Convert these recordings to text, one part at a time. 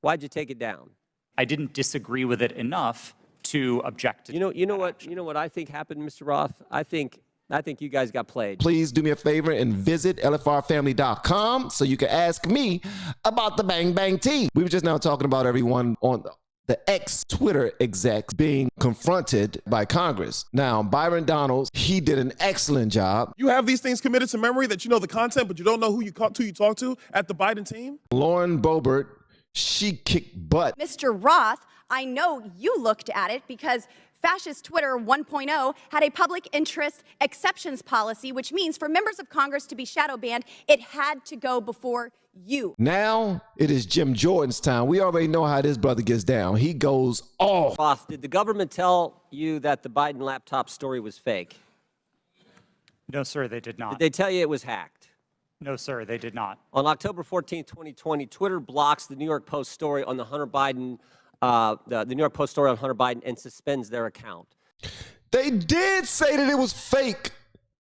Why'd you take it down? I didn't disagree with it enough to object to You know what I think happened, Mr. Roth? I think you guys got played. Please do me a favor and visit LFRFamily.com so you can ask me about the Bang Bang Tea. We were just now talking about everyone on the ex-Twitter execs being confronted by Congress. Now, Byron Donalds, he did an excellent job. You have these things committed to memory that you know the content, but you don't know who you talk to at the Biden team? Lauren Boebert, she kicked butt. Mr. Roth, I know you looked at it because Fascist Twitter 1.0 had a public interest exceptions policy, which means for members of Congress to be shadow banned, it had to go before you. Now it is Jim Jordan's time. We already know how this brother gets down. He goes off. Roth, did the government tell you that the Biden laptop story was fake? No, sir, they did not. Did they tell you it was hacked? No, sir, they did not. On October 14, 2020, Twitter blocks the New York Post story on the Hunter Biden, the New York Post story on Hunter Biden, and suspends their account. They did say that it was fake.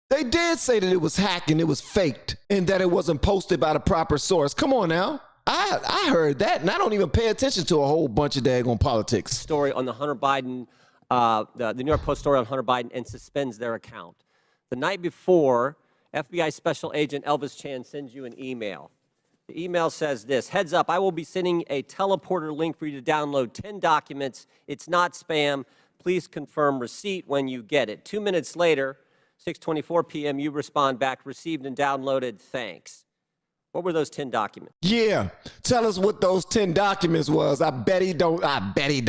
They did say that it was hacked and it was faked and that it wasn't posted by the proper source. Come on now. I heard that, and I don't even pay attention to a whole bunch of daggone politics. Story on the Hunter Biden, the New York Post story on Hunter Biden, and suspends their account. The night before, FBI Special Agent Elvis Chan sends you an email. The email says this: heads up, I will be sending a teleporter link for you to download 10 documents. It's not spam. Please confirm receipt when you get it. 2 minutes later, 6:24 p.m., you respond back, received and downloaded, thanks. What were those 10 documents? Yeah, tell us what those 10 documents was. I bet he don't. I bet he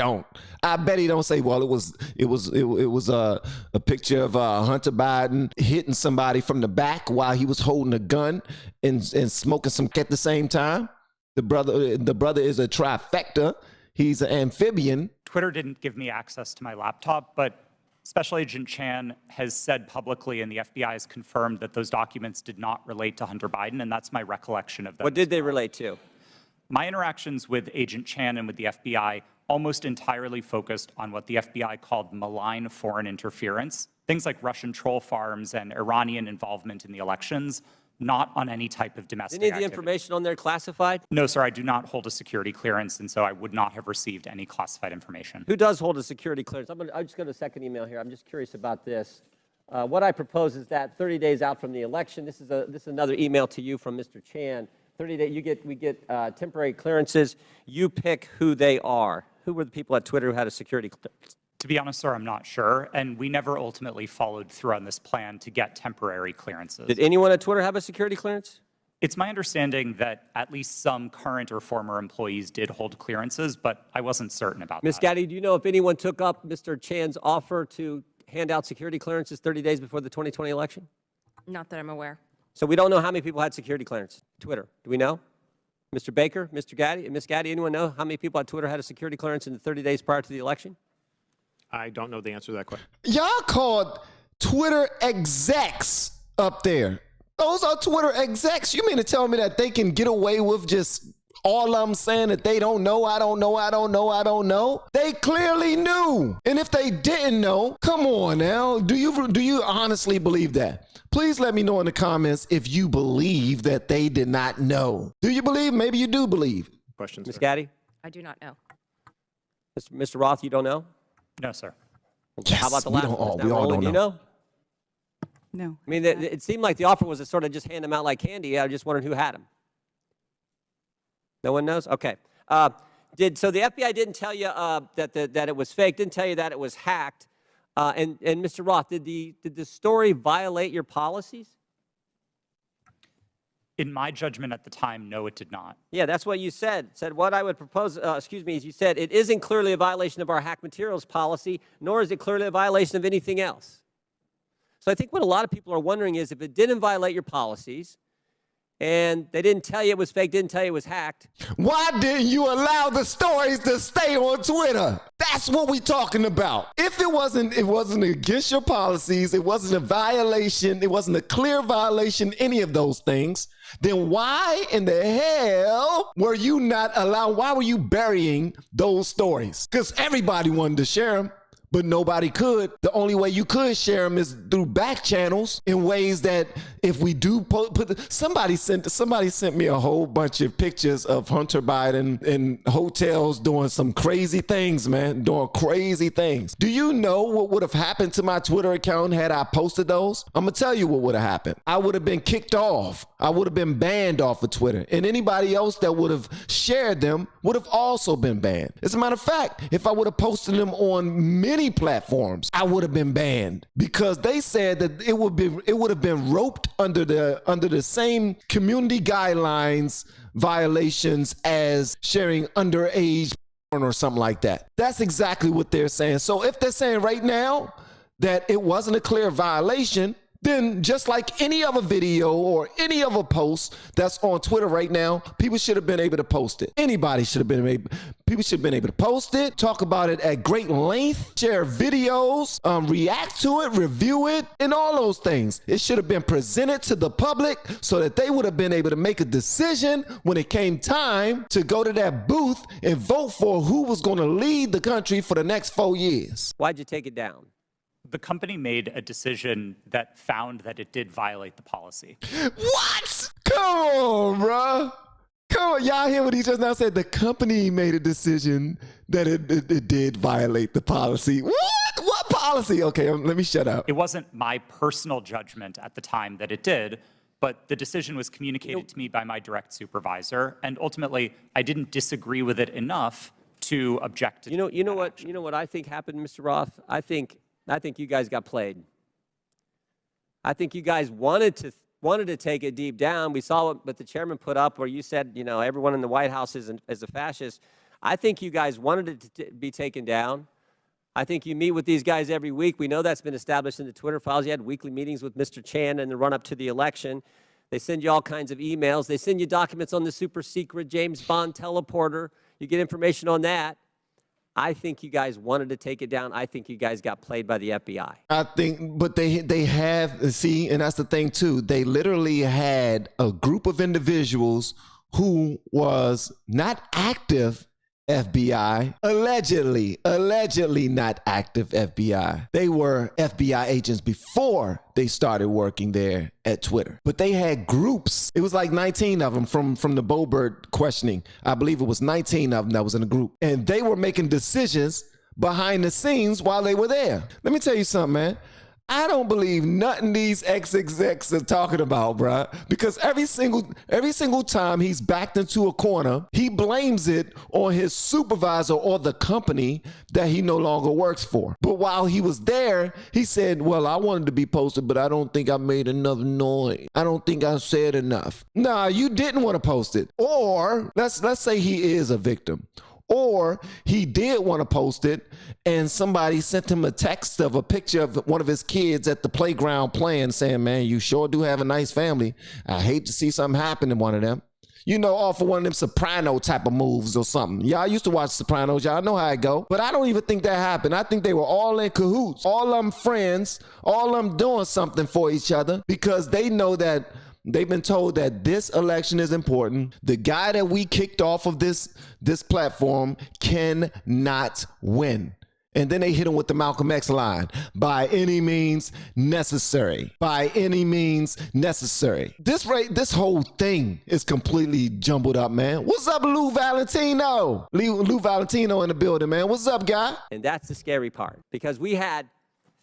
don't say, well, it was a picture of Hunter Biden hitting somebody from the back while he was holding a gun and smoking some at the same time. The brother is a trifecta. He's an amphibian. Twitter didn't give me access to my laptop, but Special Agent Chan has said publicly, and the FBI has confirmed that those documents did not relate to Hunter Biden, and that's my recollection of them. What did they relate to? My interactions with Agent Chan and with the FBI almost entirely focused on what the FBI called malign foreign interference, things like Russian troll farms and Iranian involvement in the elections, not on any type of domestic Any of the activity. information on there classified? No, sir, I do not hold a security clearance, and so I would not have received any classified information. Who does hold a security clearance? I'll just go to the second email here. I'm just curious about this. What I propose is that 30 days out from the election, this is another email to you from Mr. Chan. 30 days, we get temporary clearances. You pick who they are. Who were the people at Twitter who had a security clearance? To be honest, sir, I'm not sure, and we never ultimately followed through on this plan to get temporary clearances. Did anyone at Twitter have a security clearance? It's my understanding that at least some current or former employees did hold clearances, but I wasn't certain about that. Ms. Gaddy, do you know if anyone took up Mr. Chan's offer to hand out security clearances 30 days before the 2020 election? Not that I'm aware. So we don't know how many people had security clearance. Twitter, do we know? Mr. Baker, Mr. Gaddy, Ms. Gaddy, anyone know how many people at Twitter had a security clearance in the 30 days prior to the election? I don't know the answer to that question. Y'all called Twitter execs up there. Those are Twitter execs. You mean to tell me that they can get away with just all I'm saying that they don't know, I don't know? They clearly knew. And if they didn't know, come on now. Do you honestly believe that? Please let me know in the comments if you believe that they did not know. Do you believe? Maybe you do believe. Questions, Ms. sir? Gaddy? I do not know. Mr. Roth, you don't know? No, sir. Yes, How about the we last don't one? all- Now, we all Roland, don't do you know. know? No. I mean, it seemed like the offer was to sort of just hand them out like candy. I just wondered who had them. No one knows? Okay. So the FBI didn't tell you that it was fake, didn't tell you that it was hacked. And Mr. Roth, did the story violate your policies? In my judgment at the time, no, it did not. Yeah, that's what you said. Said what I would propose, is you said, it isn't clearly a violation of our hack materials policy, nor is it clearly a violation of anything else. So I think what a lot of people are wondering is if it didn't violate your policies, and they didn't tell you it was fake, didn't tell you it was hacked. Why didn't you allow the stories to stay on Twitter? That's what we're talking about. If it wasn't against your policies, it wasn't a violation, it wasn't a clear violation, any of those things, then why in the hell were you burying those stories? Because everybody wanted to share them. but nobody could. The only way you could share them is through back channels in ways that if we do somebody sent me a whole bunch of pictures of Hunter Biden in hotels doing some crazy things, man, doing crazy things. Do you know what would have happened to my Twitter account had I posted those? I'm gonna tell you what would have happened. I would have been kicked off. I would have been banned off of Twitter, and anybody else that would have shared them would have also been banned. As a matter of fact, if I would have posted them on many platforms, I would have been banned because they said that it would have been roped under the same community guidelines violations as sharing underage porn or something like that. That's exactly what they're saying. So if they're saying right now that it wasn't a clear violation, then just like any other video or any other post that's on Twitter right now, people should have been able to post it. Anybody should have been able, people should have been able to post it, talk about it at great length, share videos, react to it, review it, and all those things. It should have been presented to the public so that they would have been able to make a decision when it came time to go to that booth and vote for who was going to lead the country for the next 4 years. Why'd you take it down? The company made a decision that found that it did violate the policy. What? Come on, bro. Come on, y'all hear what he just now said? The company made a decision that it did violate the policy. What? What policy? Okay, let me shut up. It wasn't my personal judgment at the time that it did, but the decision was communicated to me by my direct supervisor, and ultimately, I didn't disagree with it enough to object to You know what I think happened, Mr. Roth? I think you guys got played. I think you guys wanted to take it deep down. We saw what the chairman put up where you said, you know, everyone in the White House is a fascist. I think you guys wanted it to be taken down. I think you meet with these guys every week. We know that's been established in the Twitter files. You had weekly meetings with Mr. Chan in the run-up to the election. They send you all kinds of emails. They send you documents on the super secret James Bond teleporter. You get information on that. I think you guys wanted to take it down. I think you guys got played by the FBI. I think, but they have, see, and that's the thing too. They literally had a group of individuals who was not active FBI, allegedly not active FBI. They were FBI agents before they started working there at Twitter. But they had groups. It was like 19 of them from the Bobert questioning. I believe it was 19 of them that was in the group. And they were making decisions behind the scenes while they were there. Let me tell you something, man. I don't believe nothing these ex-execs are talking about, bruh. Because every single time he's backed into a corner, he blames it on his supervisor or the company that he no longer works for. But while he was there, he said, well, I wanted to be posted, but I don't think I made enough noise. I don't think I said enough. Nah, you didn't want to post it. Or let's say he is a victim. Or he did want to post it and somebody sent him a text of a picture of one of his kids at the playground playing, saying, man, you sure do have a nice family. I hate to see something happen to one of them. You know, all for one of them Soprano type of moves or something. Y'all used to watch Sopranos. Y'all know how it go. But I don't even think that happened. I think they were all in cahoots. All of them friends. All of them doing something for each other because they know that they've been told that this election is important. The guy that we kicked off of this platform cannot win. And then they hit him with the Malcolm X line, by any means necessary. By any means necessary. This whole thing is completely jumbled up, man. What's up, Lou Valentino? Lou Valentino in the building, man. What's up, guy? And that's the scary part because we had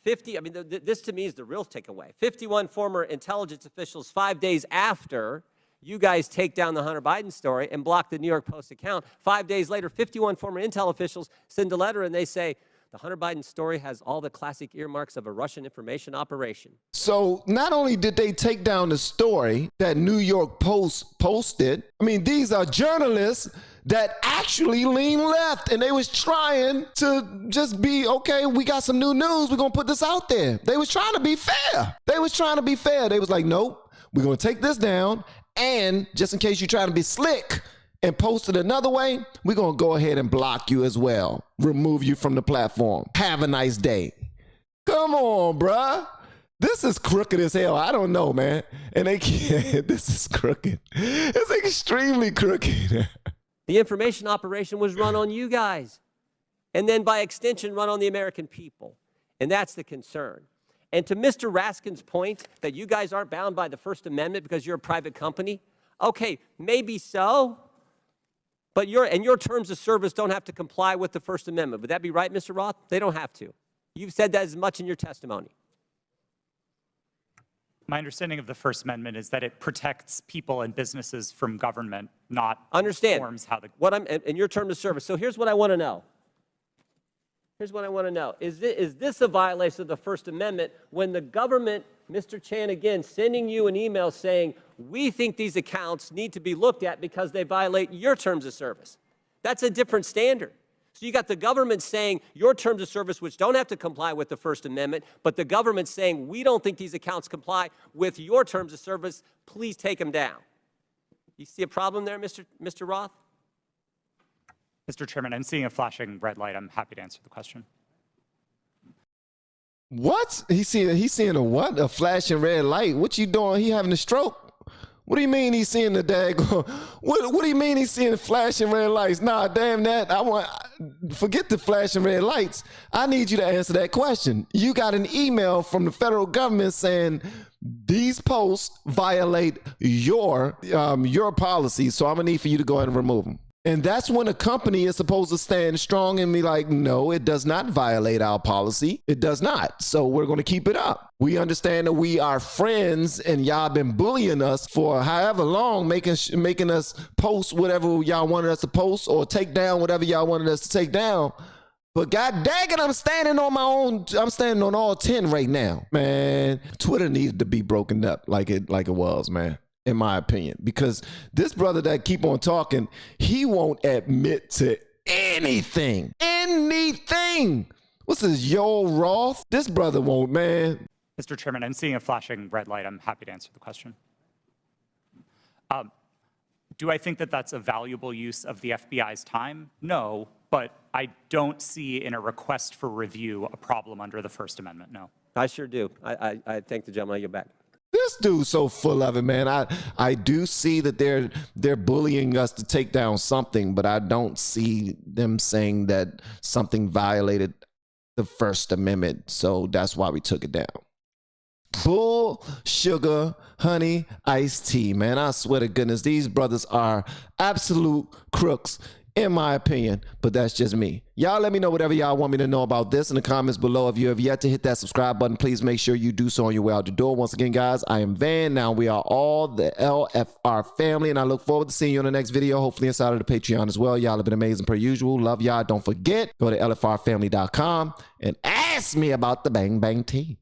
50, I mean, this to me is the real takeaway. 51 former intelligence officials 5 days after you guys take down the Hunter Biden story and block the New York Post account. 5 days later, 51 former intel officials send a letter and they say, the Hunter Biden story has all the classic earmarks of a Russian information operation. So not only did they take down the story that New York Post posted, I mean, these are journalists that actually lean left and they was trying to just be, okay, we got some new news. We're going to put this out there. They was trying to be fair. They was like, nope, we're going to take this down. And just in case you're trying to be slick and post it another way, we're going to go ahead and block you as well. Remove you from the platform. Have a nice day. Come on, bruh. This is crooked as hell. I don't know, man. And they can't. This is crooked. It's extremely crooked. The information operation was run on you guys. and then by extension run on the American people. And that's the concern. And to Mr. Raskin's point that you guys aren't bound by the First Amendment because you're a private company, okay, maybe so, but your terms of service don't have to comply with the First Amendment. Would that be right, Mr. Roth? They don't have to. You've said that as much in your testimony. My understanding of the First Amendment is that it protects people and businesses from government, not Understand forms how the... what I'm in your terms of service. So here's what I want to know. Here's what I want to know. Is this a violation of the First Amendment when the government, Mr. Chan, again, sending you an email saying, we think these accounts need to be looked at because they violate your terms of service? That's a different standard. So you got the government saying your terms of service, which don't have to comply with the First Amendment, but the government saying we don't think these accounts comply with your terms of service, please take them down. You see a problem there, Mr. Roth? Mr. Chairman, I'm seeing a flashing red light. I'm happy to answer the question. What? He's seeing a what? A flashing red light. What you doing? He having a stroke? What do you mean he's seeing the daggone? What do you mean he's seeing flashing red lights? Nah, damn that. Forget the flashing red lights. I need you to answer that question. You got an email from the federal government saying these posts violate your policy, so I'm gonna need for you to go ahead and remove them. And that's when a company is supposed to stand strong and be like, no, it does not violate our policy. It does not. So we're going to keep it up. We understand that we are friends and y'all been bullying us for however long, making us post whatever y'all wanted us to post or take down whatever y'all wanted us to take down. But god dang it, I'm standing on my own. I'm standing on all 10 right now. Man, Twitter needed to be broken up like it was, man. In my opinion, because this brother that keep on talking, he won't admit to anything. What's this, Yo Roth? This brother won't, man. Mr. Chairman, I'm seeing a flashing red light. I'm happy to answer the question. Do I think that that's a valuable use of the FBI's time? No, but I don't see in a request for review a problem under the First Amendment, no. I sure do. I thank the gentleman. I get back. This dude's so full of it, man. I do see that they're bullying us to take down something, but I don't see them saying that something violated the First Amendment. So that's why we took it down. Bull, sugar, honey, iced tea, man. I swear to goodness, these brothers are absolute crooks, in my opinion, but that's just me. Y'all let me know whatever y'all want me to know about this in the comments below. If you have yet to hit that subscribe button, please make sure you do so on your way out the door. Once again, guys, I am Van. Now we are all the LFR family, and I look forward to seeing you in the next video, hopefully inside of the Patreon as well. Y'all have been amazing per usual. Love y'all. Don't forget, go to lfrfamily.com and ask me about the Bang Bang Tea.